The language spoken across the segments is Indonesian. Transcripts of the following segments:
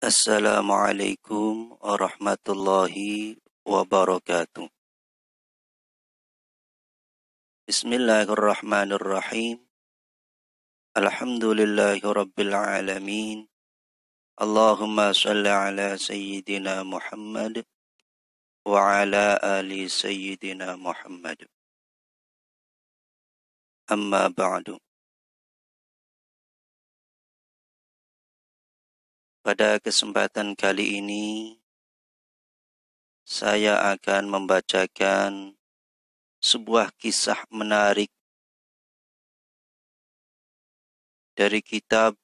Assalamualaikum warahmatullahi wabarakatuh. Bismillahirrahmanirrahim. Alhamdulillahi rabbil alamin. Allahumma salli ala sayyidina Muhammad wa ala ali sayyidina Muhammad. Amma ba'du. Pada kesempatan kali ini saya akan membacakan sebuah kisah menarik dari kitab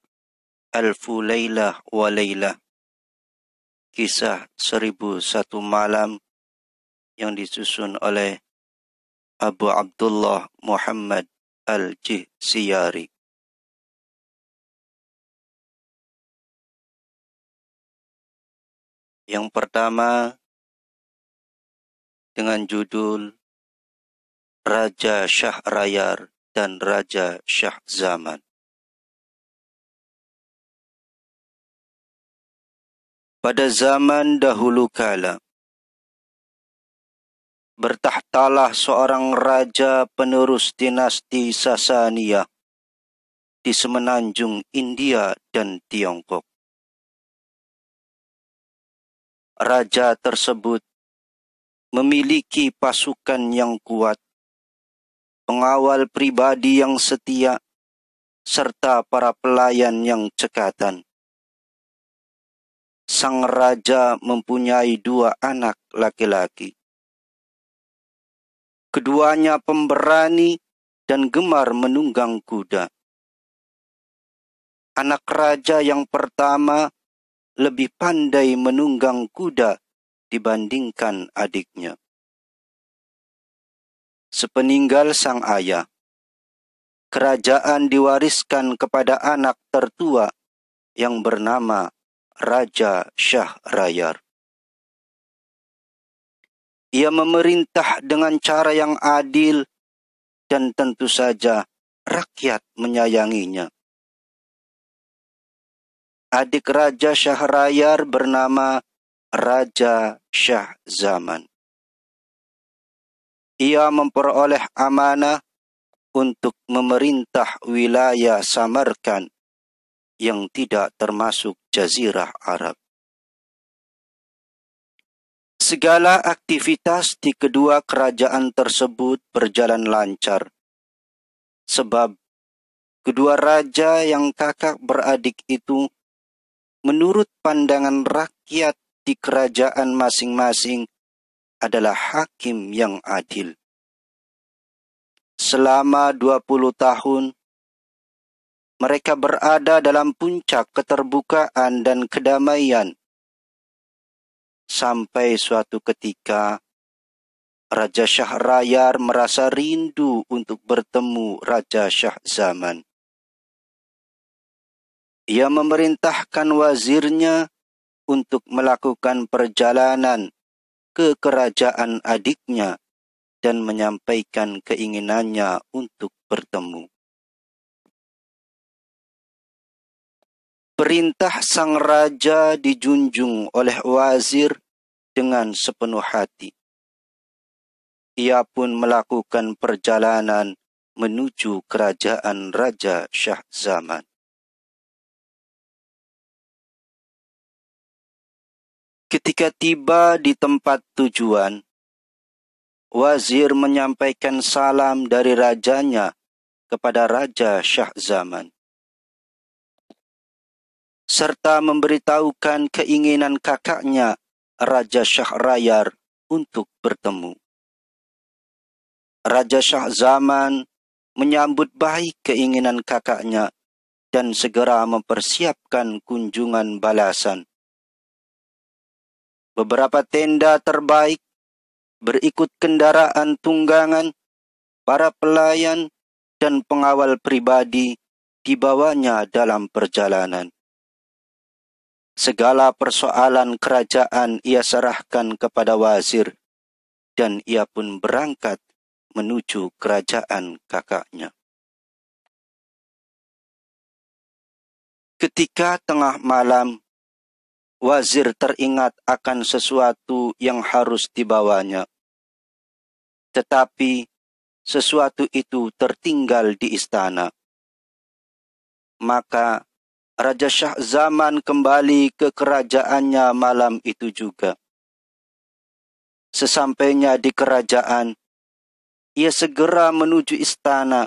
Alfu Lailah wa Lailah, kisah 1001 malam yang disusun oleh Abu Abdullah Muhammad Al-Jihsiyari. Yang pertama dengan judul Raja Syahrayar dan Raja Syahzaman. Pada zaman dahulu kala, bertahtalah seorang raja penerus dinasti Sasaniyah di semenanjung India dan Tiongkok. Raja tersebut memiliki pasukan yang kuat, pengawal pribadi yang setia, serta para pelayan yang cekatan. Sang raja mempunyai 2 anak laki-laki. Keduanya pemberani dan gemar menunggang kuda. Anak raja yang pertama lebih pandai menunggang kuda dibandingkan adiknya. Sepeninggal sang ayah, kerajaan diwariskan kepada anak tertua yang bernama Raja Syahrayar. Ia memerintah dengan cara yang adil dan tentu saja rakyat menyayanginya. Adik Raja Syahrayar bernama Raja Syahzaman. Ia memperoleh amanah untuk memerintah wilayah Samarkand yang tidak termasuk Jazirah Arab. Segala aktivitas di kedua kerajaan tersebut berjalan lancar, sebab kedua raja yang kakak beradik itu menurut pandangan rakyat di kerajaan masing-masing adalah hakim yang adil. Selama 20 tahun, mereka berada dalam puncak keterbukaan dan kedamaian. Sampai suatu ketika, Raja Syahrayar merasa rindu untuk bertemu Raja Syahzaman. Ia memerintahkan wazirnya untuk melakukan perjalanan ke kerajaan adiknya dan menyampaikan keinginannya untuk bertemu. Perintah sang raja dijunjung oleh wazir dengan sepenuh hati. Ia pun melakukan perjalanan menuju kerajaan Raja Syahzaman. Ketika tiba di tempat tujuan, wazir menyampaikan salam dari rajanya kepada Raja Syahzaman, serta memberitahukan keinginan kakaknya Raja Syahrayar untuk bertemu. Raja Syahzaman menyambut baik keinginan kakaknya dan segera mempersiapkan kunjungan balasan. Beberapa tenda terbaik, berikut kendaraan tunggangan, para pelayan, dan pengawal pribadi dibawanya dalam perjalanan. Segala persoalan kerajaan ia serahkan kepada wazir, dan ia pun berangkat menuju kerajaan kakaknya. Ketika tengah malam, wazir teringat akan sesuatu yang harus dibawanya. Tetapi sesuatu itu tertinggal di istana. Maka Raja Shah Zaman kembali ke kerajaannya malam itu juga. Sesampainya di kerajaan, ia segera menuju istana.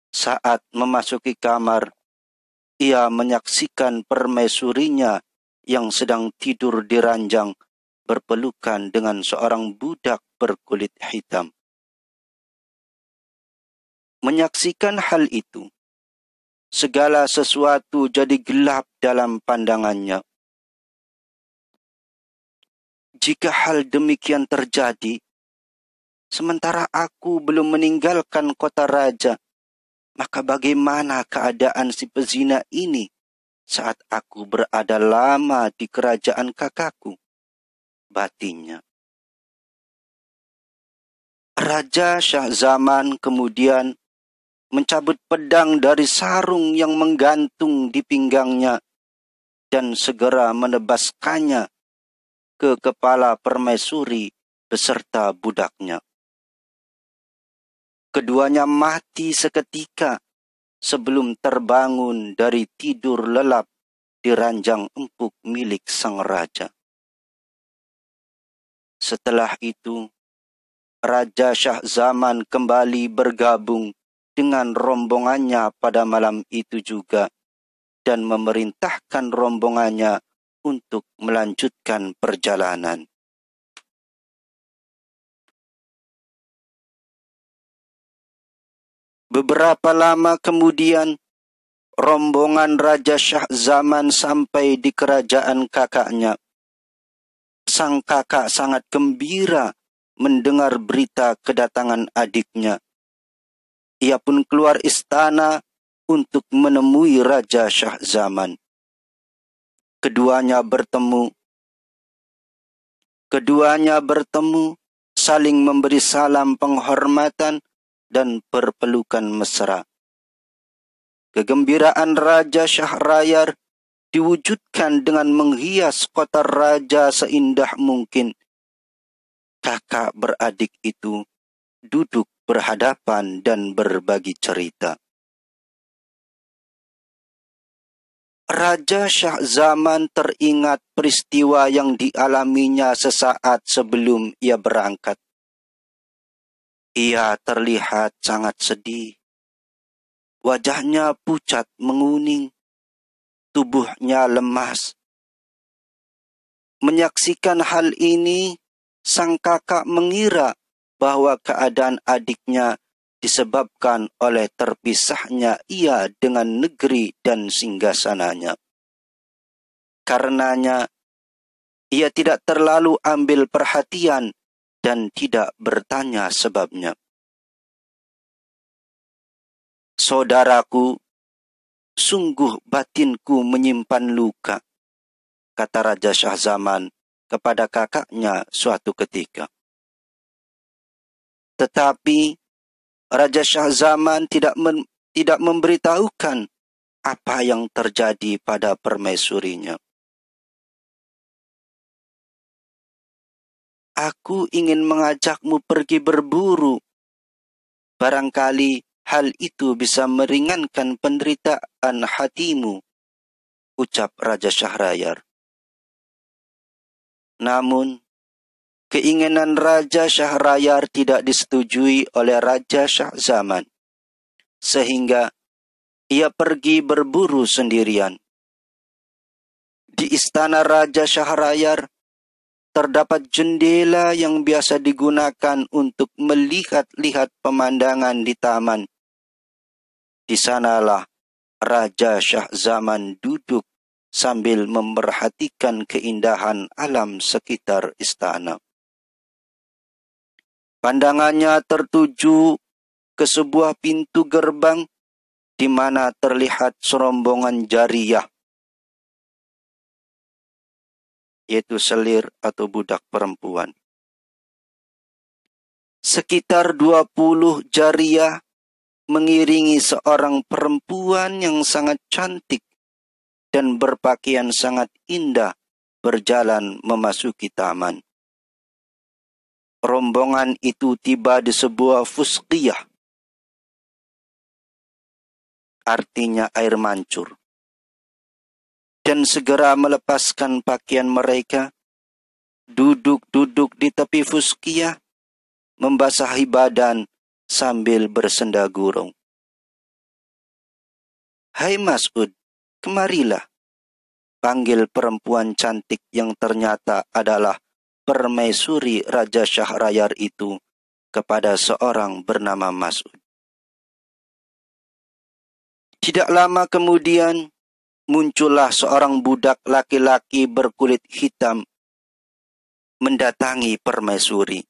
Saat memasuki kamar, ia menyaksikan permaisurinya yang sedang tidur di ranjang berpelukan dengan seorang budak berkulit hitam. Menyaksikan hal itu, segala sesuatu jadi gelap dalam pandangannya. Jika hal demikian terjadi, sementara aku belum meninggalkan kota raja, maka bagaimana keadaan si pezina ini saat aku berada lama di kerajaan kakakku? Batinnya. Raja Shah Zaman kemudian mencabut pedang dari sarung yang menggantung di pinggangnya dan segera menebaskannya ke kepala permaisuri beserta budaknya. Keduanya mati seketika sebelum terbangun dari tidur lelap di ranjang empuk milik sang raja. Setelah itu, Raja Shah Zaman kembali bergabung dengan rombongannya pada malam itu juga dan memerintahkan rombongannya untuk melanjutkan perjalanan. Beberapa lama kemudian, rombongan Raja Shah Zaman sampai di kerajaan kakaknya. Sang kakak sangat gembira mendengar berita kedatangan adiknya. Ia pun keluar istana untuk menemui Raja Shah Zaman. Keduanya bertemu, saling memberi salam penghormatan dan berpelukan mesra. Kegembiraan Raja Shahrayar diwujudkan dengan menghias kota raja seindah mungkin. Kakak beradik itu duduk berhadapan dan berbagi cerita. Raja Shah Zaman teringat peristiwa yang dialaminya sesaat sebelum ia berangkat. Ia terlihat sangat sedih. Wajahnya pucat menguning, tubuhnya lemas. Menyaksikan hal ini, sang kakak mengira bahwa keadaan adiknya disebabkan oleh terpisahnya ia dengan negeri dan singgasananya. Karenanya, ia tidak terlalu ambil perhatian dan tidak bertanya sebabnya. Saudaraku, sungguh batinku menyimpan luka, kata Raja Shah Zaman kepada kakaknya suatu ketika. Tetapi Raja Shah Zaman tidak memberitahukan apa yang terjadi pada permaisurinya. Aku ingin mengajakmu pergi berburu. Barangkali hal itu bisa meringankan penderitaan hatimu, ucap Raja Shahrayar. Namun, keinginan Raja Shahrayar tidak disetujui oleh Raja Shah Zaman, sehingga ia pergi berburu sendirian. Di istana Raja Shahrayar terdapat jendela yang biasa digunakan untuk melihat-lihat pemandangan di taman. Di sanalah Raja Shah Zaman duduk sambil memperhatikan keindahan alam sekitar istana. Pandangannya tertuju ke sebuah pintu gerbang di mana terlihat serombongan jariyah, yaitu selir atau budak perempuan. Sekitar 20 jariyah mengiringi seorang perempuan yang sangat cantik dan berpakaian sangat indah berjalan memasuki taman. Rombongan itu tiba di sebuah fusqiyah, artinya air mancur, dan segera melepaskan pakaian mereka, duduk-duduk di tepi fusqiyah, membasahi badan sambil bersenda gurau. "Hai Mas'ud, kemarilah," panggil perempuan cantik yang ternyata adalah permaisuri Raja Syahrayar itu kepada seorang bernama Mas'ud. Tidak lama kemudian, muncullah seorang budak laki-laki berkulit hitam mendatangi permaisuri.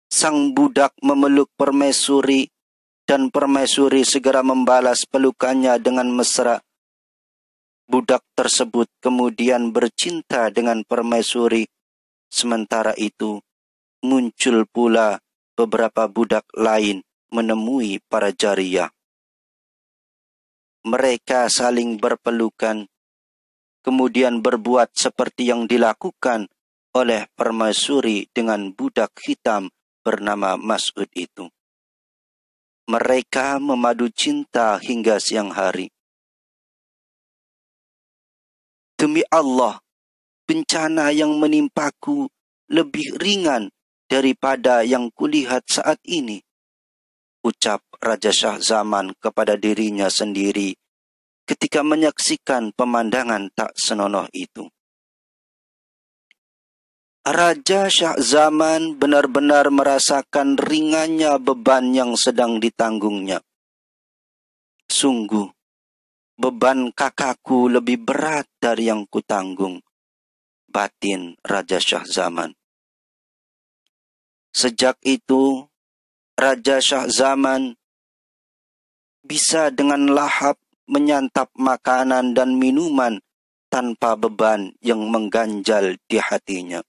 Sang budak memeluk permaisuri dan permaisuri segera membalas pelukannya dengan mesra. Budak tersebut kemudian bercinta dengan permaisuri. Sementara itu, muncul pula beberapa budak lain menemui para jariyah. Mereka saling berpelukan, kemudian berbuat seperti yang dilakukan oleh permaisuri dengan budak hitam bernama Mas'ud itu. Mereka memadu cinta hingga siang hari. "Demi Allah, bencana yang menimpaku lebih ringan daripada yang kulihat saat ini," ucap Raja Shah Zaman kepada dirinya sendiri ketika menyaksikan pemandangan tak senonoh itu. Raja Shah Zaman benar-benar merasakan ringannya beban yang sedang ditanggungnya. "Sungguh, beban kakakku lebih berat dari yang kutanggung," batin Raja Shah Zaman. Sejak itu, Raja Shah Zaman bisa dengan lahap menyantap makanan dan minuman tanpa beban yang mengganjal di hatinya.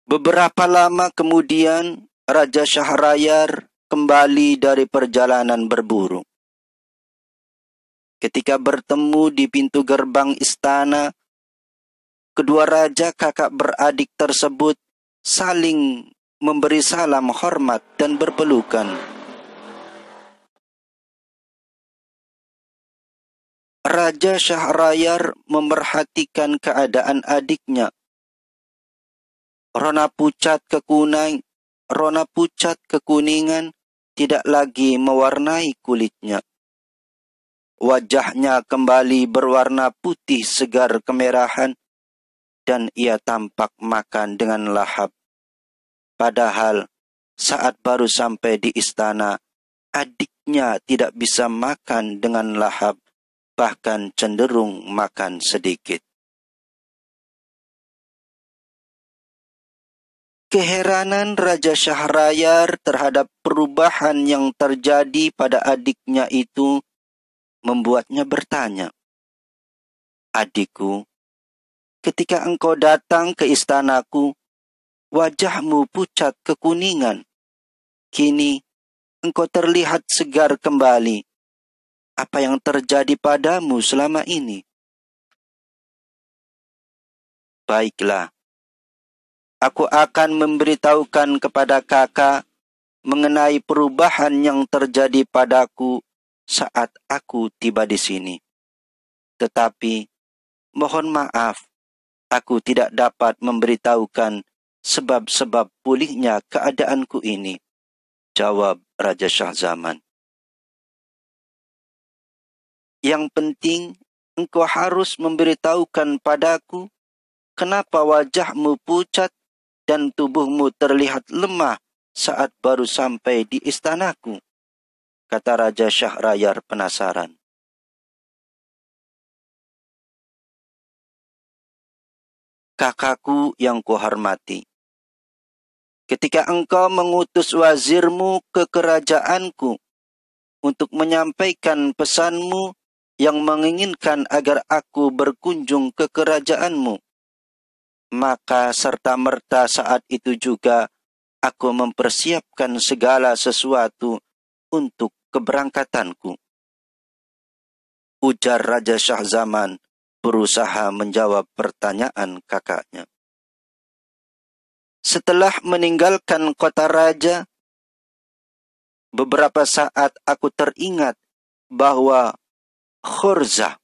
Beberapa lama kemudian, Raja Syahrayar kembali dari perjalanan berburu. Ketika bertemu di pintu gerbang istana, kedua raja kakak beradik tersebut saling memberi salam hormat dan berpelukan. Raja Syahrayar memerhatikan keadaan adiknya. Rona pucat kekuningan tidak lagi mewarnai kulitnya. Wajahnya kembali berwarna putih segar kemerahan dan ia tampak makan dengan lahap. Padahal saat baru sampai di istana, adiknya tidak bisa makan dengan lahap, bahkan cenderung makan sedikit. Keheranan Raja Syahrayar terhadap perubahan yang terjadi pada adiknya itu membuatnya bertanya, "Adikku, ketika engkau datang ke istanaku, wajahmu pucat kekuningan. Kini engkau terlihat segar kembali. Apa yang terjadi padamu selama ini?" "Baiklah, aku akan memberitahukan kepada kakak mengenai perubahan yang terjadi padaku saat aku tiba di sini. Tetapi, mohon maaf, aku tidak dapat memberitahukan sebab-sebab pulihnya keadaanku ini," jawab Raja Shah Zaman. "Yang penting, engkau harus memberitahukan padaku kenapa wajahmu pucat dan tubuhmu terlihat lemah saat baru sampai di istanaku," kata Raja Syahrayar penasaran. "Kakakku yang kuhormati, ketika engkau mengutus wazirmu ke kerajaanku untuk menyampaikan pesanmu yang menginginkan agar aku berkunjung ke kerajaanmu, maka serta-merta saat itu juga aku mempersiapkan segala sesuatu untuk keberangkatanku. ujar Raja Shah Zaman berusaha menjawab pertanyaan kakaknya. Setelah meninggalkan kota raja, beberapa saat aku teringat bahwa khurza,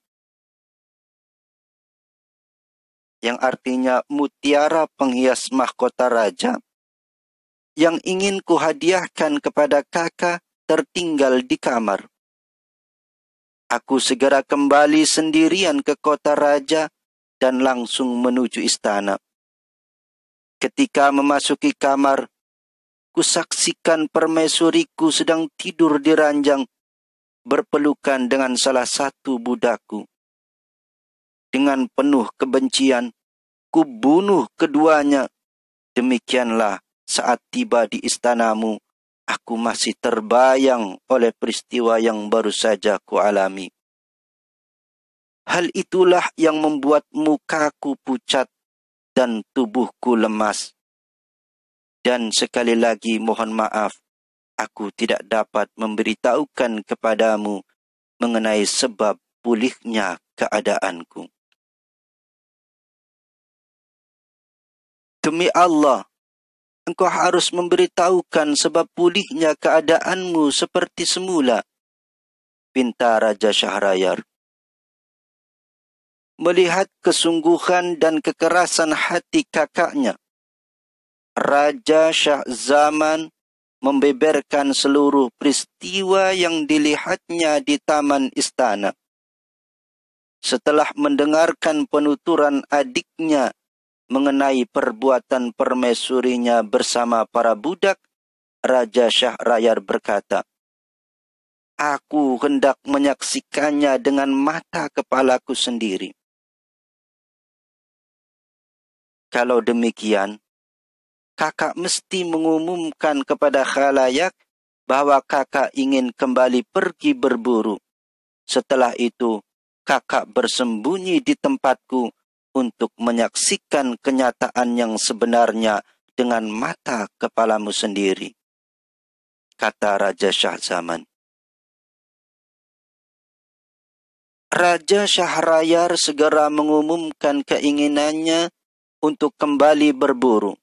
yang artinya mutiara penghias mahkota raja, yang ingin kuhadiahkan kepada kakak tertinggal di kamar. Aku segera kembali sendirian ke kota raja dan langsung menuju istana. Ketika memasuki kamar, kusaksikan permaisuriku sedang tidur di ranjang, berpelukan dengan salah satu budakku. Dengan penuh kebencian, kubunuh keduanya. Demikianlah saat tiba di istanamu, aku masih terbayang oleh peristiwa yang baru saja kualami. Hal itulah yang membuat mukaku pucat dan tubuhku lemas. Dan sekali lagi mohon maaf, aku tidak dapat memberitahukan kepadamu mengenai sebab pulihnya keadaanku. Demi Allah, engkau harus memberitahukan sebab pulihnya keadaanmu seperti semula, pinta Raja Syahrayar. Melihat kesungguhan dan kekerasan hati kakaknya, Raja Shah Zaman membeberkan seluruh peristiwa yang dilihatnya di taman istana. Setelah mendengarkan penuturan adiknya mengenai perbuatan permaisurinya bersama para budak, Raja Syahrayar berkata, "Aku hendak menyaksikannya dengan mata kepalaku sendiri." Kalau demikian, kakak mesti mengumumkan kepada khalayak bahwa kakak ingin kembali pergi berburu. Setelah itu, kakak bersembunyi di tempatku untuk menyaksikan kenyataan yang sebenarnya dengan mata kepalamu sendiri, kata Raja Shah Zaman. Raja Syahrayar segera mengumumkan keinginannya untuk kembali berburu.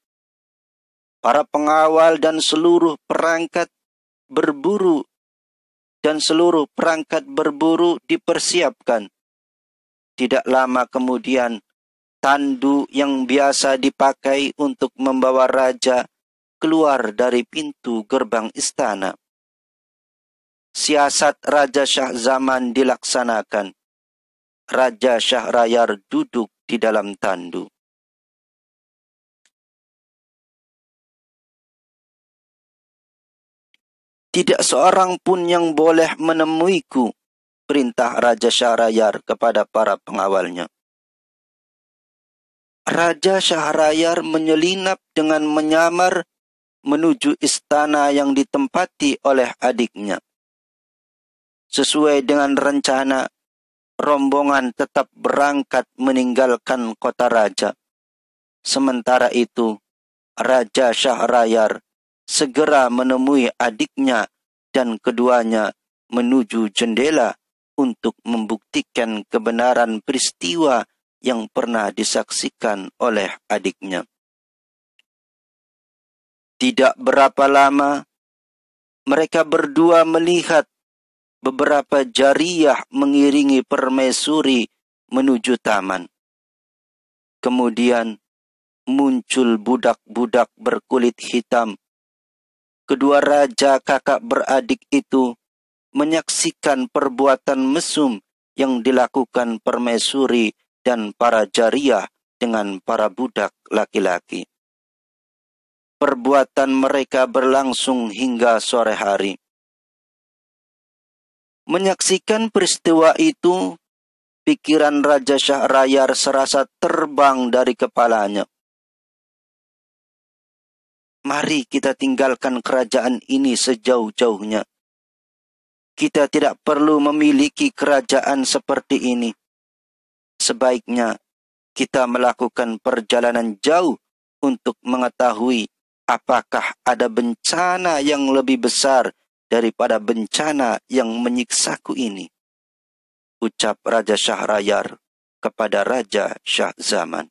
Para pengawal dan seluruh perangkat berburu dipersiapkan. Tidak lama kemudian, tandu yang biasa dipakai untuk membawa raja keluar dari pintu gerbang istana. Siasat Raja Shah Zaman dilaksanakan. Raja Syahrayar duduk di dalam tandu. Tidak seorang pun yang boleh menemuiku, perintah Raja Syahrayar kepada para pengawalnya. Raja Syahrayar menyelinap dengan menyamar menuju istana yang ditempati oleh adiknya. Sesuai dengan rencana, rombongan tetap berangkat meninggalkan kota raja. Sementara itu, Raja Syahrayar segera menemui adiknya dan keduanya menuju jendela untuk membuktikan kebenaran peristiwa yang pernah disaksikan oleh adiknya. Tidak berapa lama, mereka berdua melihat beberapa jariyah mengiringi permaisuri menuju taman. Kemudian muncul budak-budak berkulit hitam. Kedua raja kakak beradik itu menyaksikan perbuatan mesum yang dilakukan permaisuri dan para jariyah dengan para budak laki-laki. Perbuatan mereka berlangsung hingga sore hari. Menyaksikan peristiwa itu, pikiran Raja Syahrayar serasa terbang dari kepalanya. Mari kita tinggalkan kerajaan ini sejauh-jauhnya. Kita tidak perlu memiliki kerajaan seperti ini. Sebaiknya kita melakukan perjalanan jauh untuk mengetahui apakah ada bencana yang lebih besar daripada bencana yang menyiksaku ini. ucap Raja Syahrayar kepada Raja Shah Zaman.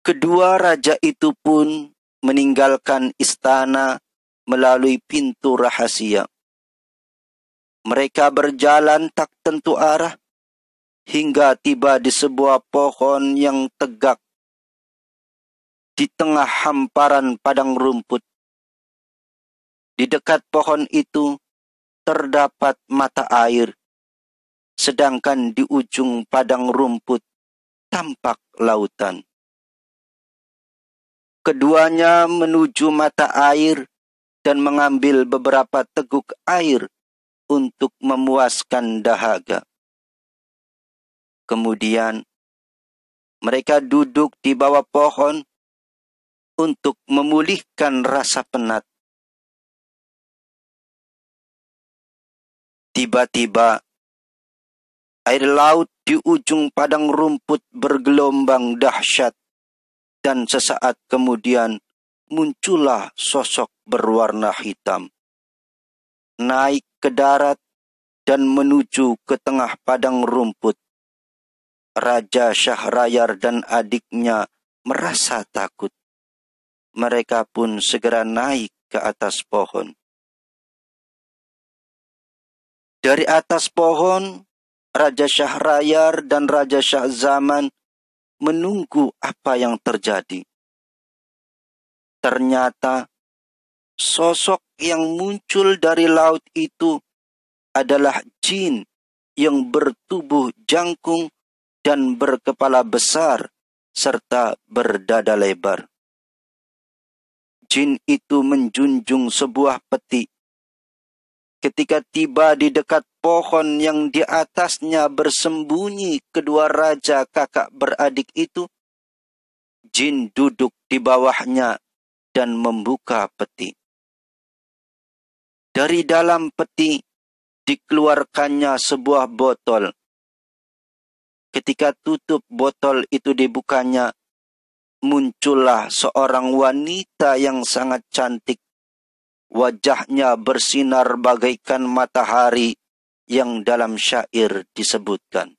Kedua raja itu pun meninggalkan istana melalui pintu rahasia. Mereka berjalan tak tentu arah hingga tiba di sebuah pohon yang tegak di tengah hamparan padang rumput. Di dekat pohon itu terdapat mata air, sedangkan di ujung padang rumput tampak lautan. Keduanya menuju mata air dan mengambil beberapa teguk air untuk memuaskan dahaga. Kemudian mereka duduk di bawah pohon untuk memulihkan rasa penat. Tiba-tiba air laut di ujung padang rumput bergelombang dahsyat, dan sesaat kemudian muncullah sosok berwarna hitam, naik ke darat dan menuju ke tengah padang rumput. Raja Syahrayar dan adiknya merasa takut. Mereka pun segera naik ke atas pohon. Dari atas pohon, Raja Syahrayar dan Raja Shah Zaman menunggu apa yang terjadi. Ternyata sosok yang muncul dari laut itu adalah jin yang bertubuh jangkung dan berkepala besar serta berdada lebar. Jin itu menjunjung sebuah peti. Ketika tiba di dekat pohon yang di atasnya bersembunyi kedua raja kakak beradik itu, jin duduk di bawahnya dan membuka peti. Dari dalam peti dikeluarkannya sebuah botol. Ketika tutup botol itu dibukanya, muncullah seorang wanita yang sangat cantik. Wajahnya bersinar bagaikan matahari yang dalam syair disebutkan.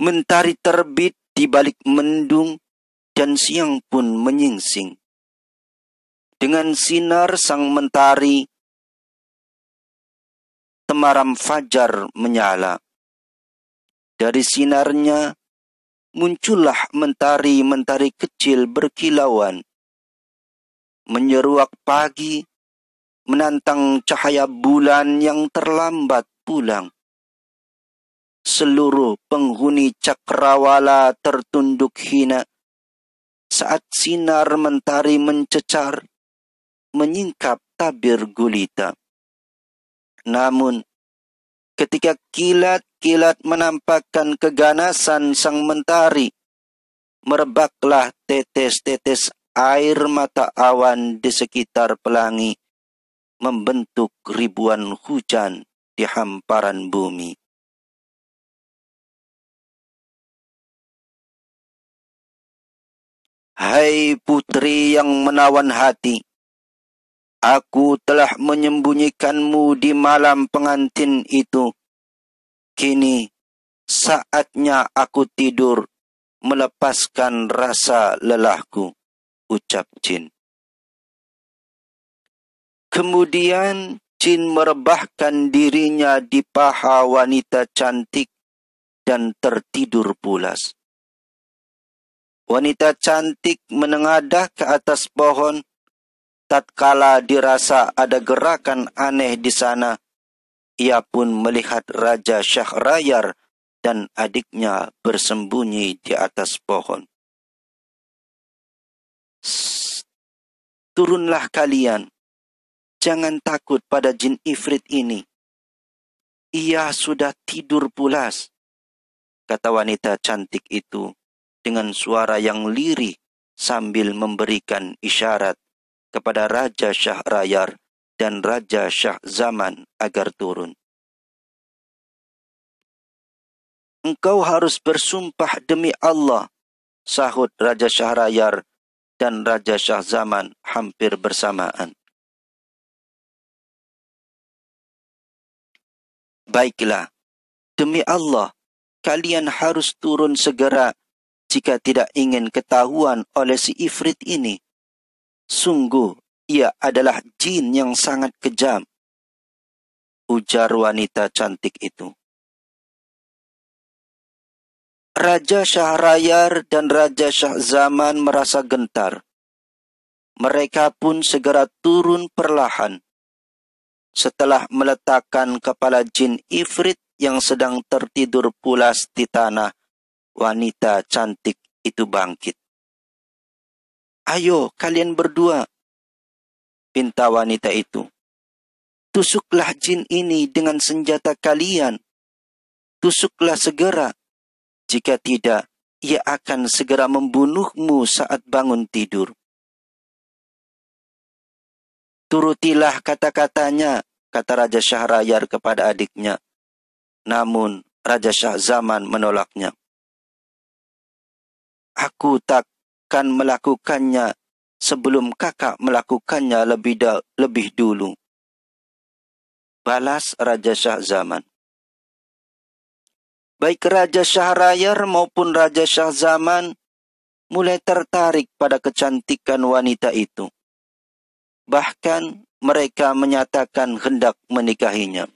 Mentari terbit di balik mendung dan siang pun menyingsing. Dengan sinar sang mentari, temaram fajar menyala. Dari sinarnya muncullah mentari-mentari kecil berkilauan. Menyeruak pagi, menantang cahaya bulan yang terlambat pulang. Seluruh penghuni cakrawala tertunduk hina saat sinar mentari mencecar, menyingkap tabir gulita. Namun, ketika kilat-kilat menampakkan keganasan sang mentari, merebaklah tetes-tetes air mata awan di sekitar pelangi, membentuk ribuan hujan di hamparan bumi. Hai putri yang menawan hati, aku telah menyembunyikanmu di malam pengantin itu. Kini saatnya aku tidur, melepaskan rasa lelahku, ucap jin. Kemudian jin merebahkan dirinya di paha wanita cantik dan tertidur pulas. Wanita cantik menengadah ke atas pohon. Tatkala dirasa ada gerakan aneh di sana, ia pun melihat Raja Syahrayar dan adiknya bersembunyi di atas pohon. Turunlah kalian, jangan takut pada jin ifrit ini. Ia sudah tidur pulas, kata wanita cantik itu dengan suara yang lirih sambil memberikan isyarat kepada Raja Syahrayar dan Raja Shah Zaman agar turun. Engkau harus bersumpah demi Allah, sahut Raja Syahrayar dan Raja Shah Zaman hampir bersamaan. Baiklah, demi Allah, kalian harus turun segera jika tidak ingin ketahuan oleh si Ifrit ini. Sungguh, ia adalah jin yang sangat kejam, ujar wanita cantik itu. Raja Syahrayar dan Raja Syahzaman merasa gentar. Mereka pun segera turun perlahan. Setelah meletakkan kepala jin Ifrit yang sedang tertidur pulas di tanah, wanita cantik itu bangkit. Ayo kalian berdua, pinta wanita itu. Tusuklah jin ini dengan senjata kalian. Tusuklah segera. Jika tidak, ia akan segera membunuhmu saat bangun tidur. Turutilah kata-katanya, kata Raja Syahrayar kepada adiknya. Namun Raja Syahzaman menolaknya. Aku takkan melakukannya sebelum kakak melakukannya lebih dulu, balas Raja Syahzaman. Baik Raja Syahrayar maupun Raja Syahzaman mulai tertarik pada kecantikan wanita itu. Bahkan mereka menyatakan hendak menikahinya.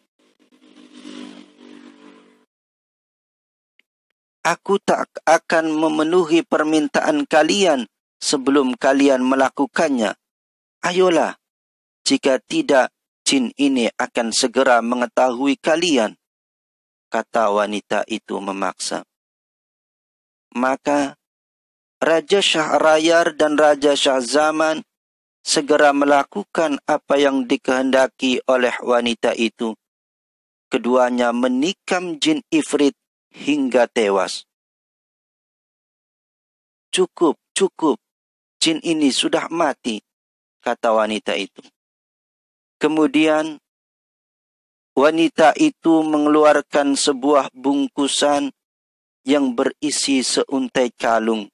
Aku tak akan memenuhi permintaan kalian sebelum kalian melakukannya. Ayolah, jika tidak, jin ini akan segera mengetahui kalian, kata wanita itu memaksa. Maka Raja Syahrayar dan Raja Syahzaman segera melakukan apa yang dikehendaki oleh wanita itu. Keduanya menikam jin Ifrit hingga tewas. Cukup, jin ini sudah mati, kata wanita itu. Kemudian wanita itu mengeluarkan sebuah bungkusan yang berisi seuntai kalung.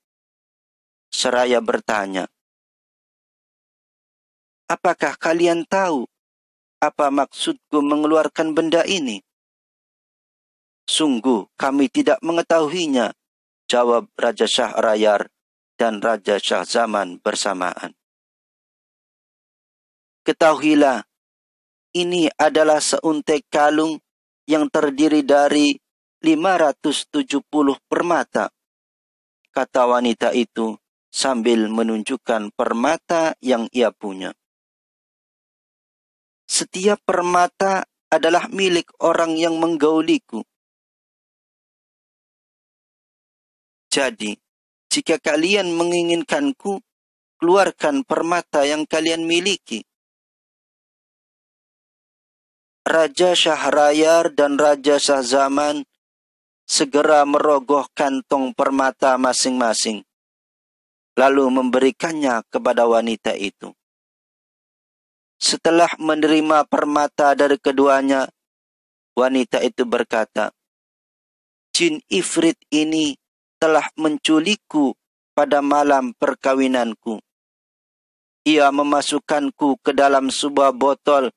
Seraya bertanya, apakah kalian tahu apa maksudku mengeluarkan benda ini? Sungguh kami tidak mengetahuinya, jawab Raja Syahrayar dan Raja Syahzaman bersamaan. Ketahuilah, ini adalah seuntai kalung yang terdiri dari 570 permata, kata wanita itu sambil menunjukkan permata yang ia punya. Setiap permata adalah milik orang yang menggauliku. Jadi, jika kalian menginginkanku, keluarkan permata yang kalian miliki. Raja Syahrayar dan Raja Syahzaman segera merogoh kantong permata masing-masing, lalu memberikannya kepada wanita itu. Setelah menerima permata dari keduanya, wanita itu berkata, jin Ifrit ini telah menculikku pada malam perkawinanku. Ia memasukkanku ke dalam sebuah botol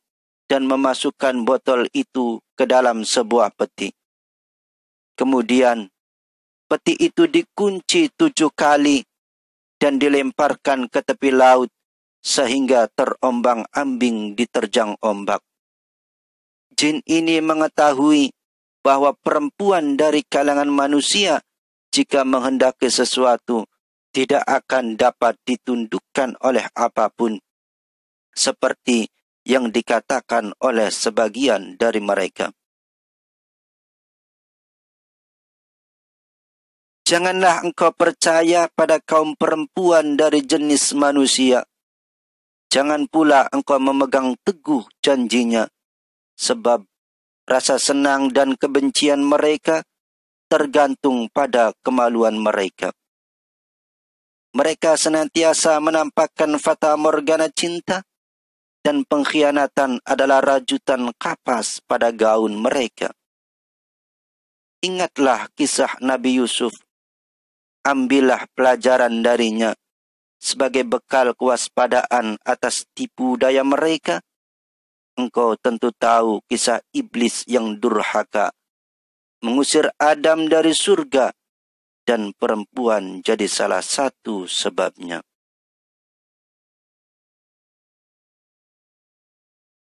dan memasukkan botol itu ke dalam sebuah peti. Kemudian, peti itu dikunci 7 kali dan dilemparkan ke tepi laut sehingga terombang-ambing diterjang ombak. Jin ini mengetahui bahwa perempuan dari kalangan manusia jika menghendaki sesuatu tidak akan dapat ditundukkan oleh apapun, seperti yang dikatakan oleh sebagian dari mereka. Janganlah engkau percaya pada kaum perempuan dari jenis manusia. Jangan pula engkau memegang teguh janjinya, sebab rasa senang dan kebencian mereka tergantung pada kemaluan mereka. Mereka senantiasa menampakkan fata morgana cinta, dan pengkhianatan adalah rajutan kapas pada gaun mereka. Ingatlah kisah Nabi Yusuf. Ambillah pelajaran darinya sebagai bekal kewaspadaan atas tipu daya mereka. engkau tentu tahu kisah iblis yang durhaka, mengusir Adam dari surga, dan perempuan jadi salah satu sebabnya.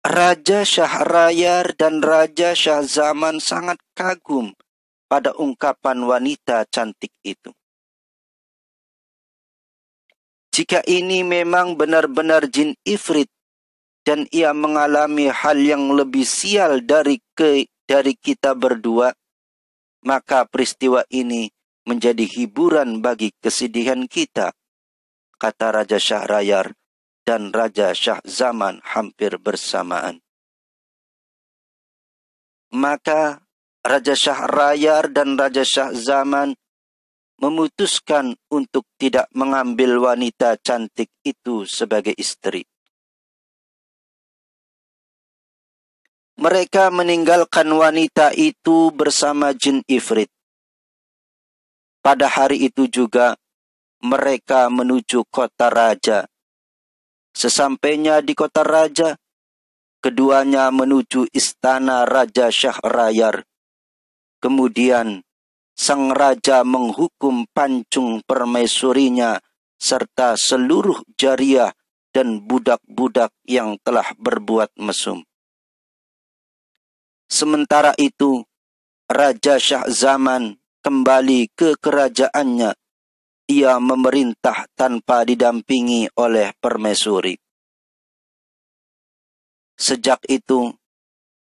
Raja Syahrayar dan Raja Syahzaman sangat kagum pada ungkapan wanita cantik itu. Jika ini memang benar-benar jin ifrit dan ia mengalami hal yang lebih sial dari kita berdua, maka peristiwa ini menjadi hiburan bagi kesedihan kita, kata Raja Syahrayar dan Raja Syahzaman hampir bersamaan. Maka Raja Syahrayar dan Raja Syahzaman memutuskan untuk tidak mengambil wanita cantik itu sebagai istri. Mereka meninggalkan wanita itu bersama jin ifrit. Pada hari itu juga mereka menuju kota raja. Sesampainya di kota raja, keduanya menuju istana Raja Syahrayar. Kemudian sang raja menghukum pancung permaisurinya serta seluruh jariah dan budak-budak yang telah berbuat mesum. Sementara itu, Raja Syahzaman kembali ke kerajaannya. Ia memerintah tanpa didampingi oleh permaisuri. Sejak itu,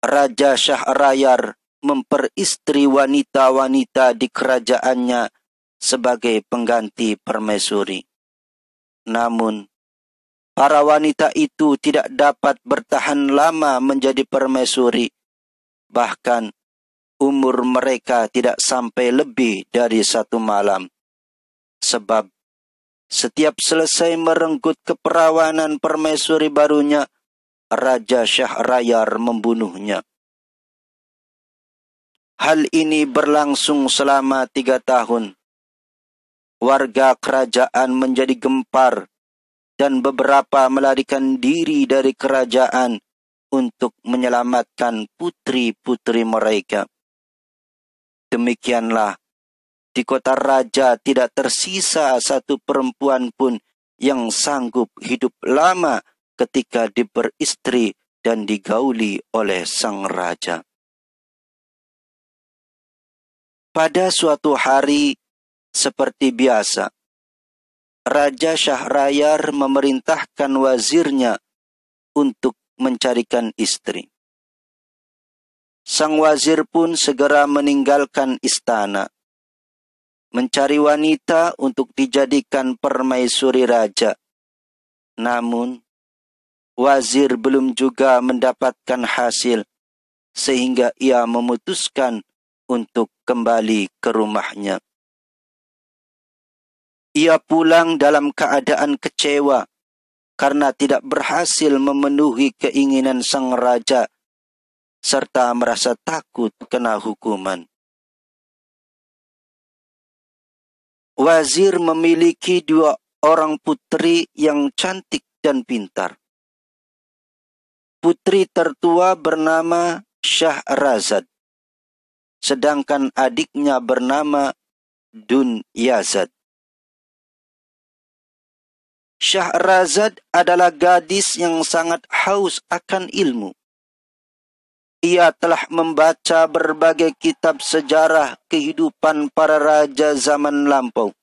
Raja Syahrayar memperistri wanita-wanita di kerajaannya sebagai pengganti permaisuri. Namun, para wanita itu tidak dapat bertahan lama menjadi permaisuri. Bahkan, umur mereka tidak sampai lebih dari 1 malam. Sebab, setiap selesai merenggut keperawanan permaisuri barunya, Raja Syahrayar membunuhnya. Hal ini berlangsung selama 3 tahun. Warga kerajaan menjadi gempar dan beberapa melarikan diri dari kerajaan untuk menyelamatkan putri-putri mereka. Demikianlah, di kota raja tidak tersisa satu perempuan pun yang sanggup hidup lama ketika diperistri dan digauli oleh sang raja. Pada suatu hari, seperti biasa, Raja Syahrayar memerintahkan wazirnya untuk mencarikan istri. Sang wazir pun segera meninggalkan istana, mencari wanita untuk dijadikan permaisuri raja. Namun, wazir belum juga mendapatkan hasil, sehingga ia memutuskan untuk kembali ke rumahnya. Ia pulang dalam keadaan kecewa karena tidak berhasil memenuhi keinginan sang raja, serta merasa takut kena hukuman. Wazir memiliki 2 orang putri yang cantik dan pintar. Putri tertua bernama Syahrazad, sedangkan adiknya bernama Dunyazad. Syahrazad adalah gadis yang sangat haus akan ilmu. Ia telah membaca berbagai kitab sejarah kehidupan para raja zaman lampau.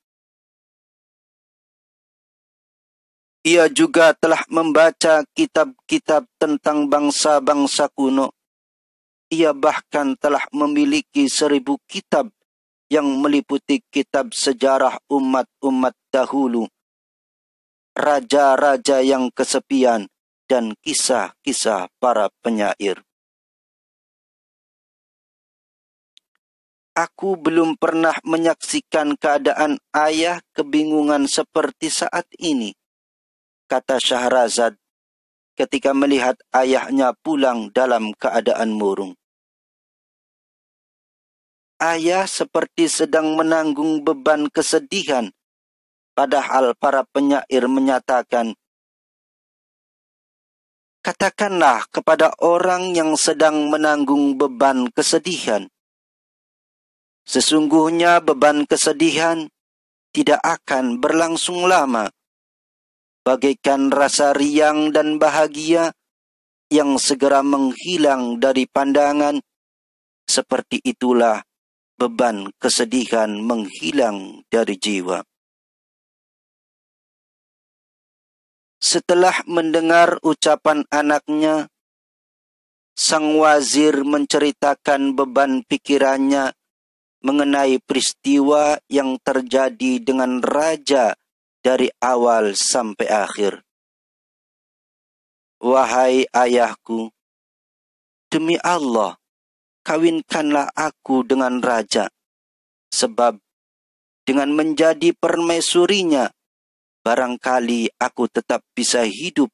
Ia juga telah membaca kitab-kitab tentang bangsa-bangsa kuno. Ia bahkan telah memiliki 1000 kitab yang meliputi kitab sejarah umat-umat dahulu, raja-raja yang kesepian, dan kisah-kisah para penyair. Aku belum pernah menyaksikan keadaan ayah kebingungan seperti saat ini, kata Syahrazad ketika melihat ayahnya pulang dalam keadaan murung. Ayah seperti sedang menanggung beban kesedihan, padahal para penyair menyatakan, Katakanlah kepada orang yang sedang menanggung beban kesedihan, sesungguhnya beban kesedihan tidak akan berlangsung lama, bagaikan rasa riang dan bahagia yang segera menghilang dari pandangan. Seperti itulah beban kesedihan menghilang dari jiwa. Setelah mendengar ucapan anaknya, sang wazir menceritakan beban pikirannya mengenai peristiwa yang terjadi dengan raja dari awal sampai akhir. Wahai ayahku, demi Allah, kawinkanlah aku dengan raja, sebab dengan menjadi permaisurinya, barangkali aku tetap bisa hidup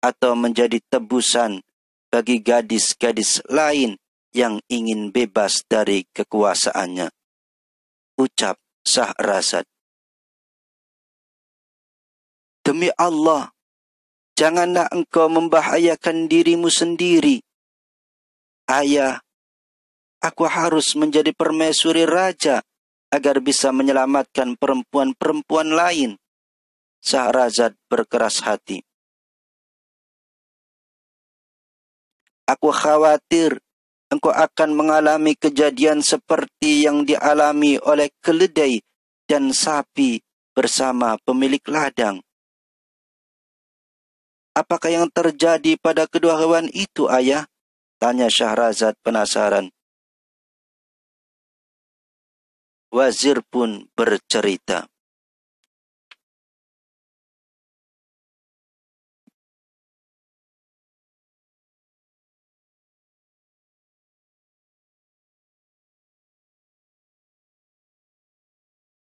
atau menjadi tebusan bagi gadis-gadis lain yang ingin bebas dari kekuasaannya. Ucap Syahrazad. Demi Allah, janganlah engkau membahayakan dirimu sendiri. Ayah, aku harus menjadi permaisuri raja agar bisa menyelamatkan perempuan-perempuan lain. Syahrazad berkeras hati. Aku khawatir engkau akan mengalami kejadian seperti yang dialami oleh keledai dan sapi bersama pemilik ladang. Apakah yang terjadi pada kedua hewan itu, ayah? Tanya Syahrazad penasaran. Wazir pun bercerita.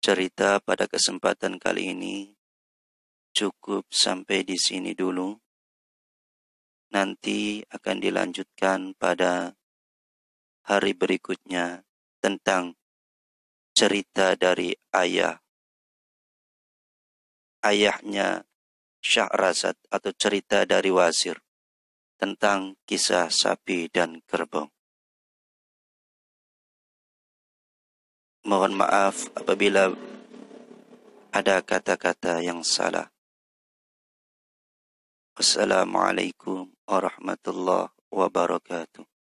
Cerita pada kesempatan kali ini cukup sampai di sini dulu. Nanti akan dilanjutkan pada hari berikutnya tentang cerita dari ayahnya Syahrazad atau cerita dari wazir tentang kisah sapi dan kerbau. Mohon maaf apabila ada kata-kata yang salah. Wassalamualaikum warahmatullahi wabarakatuh.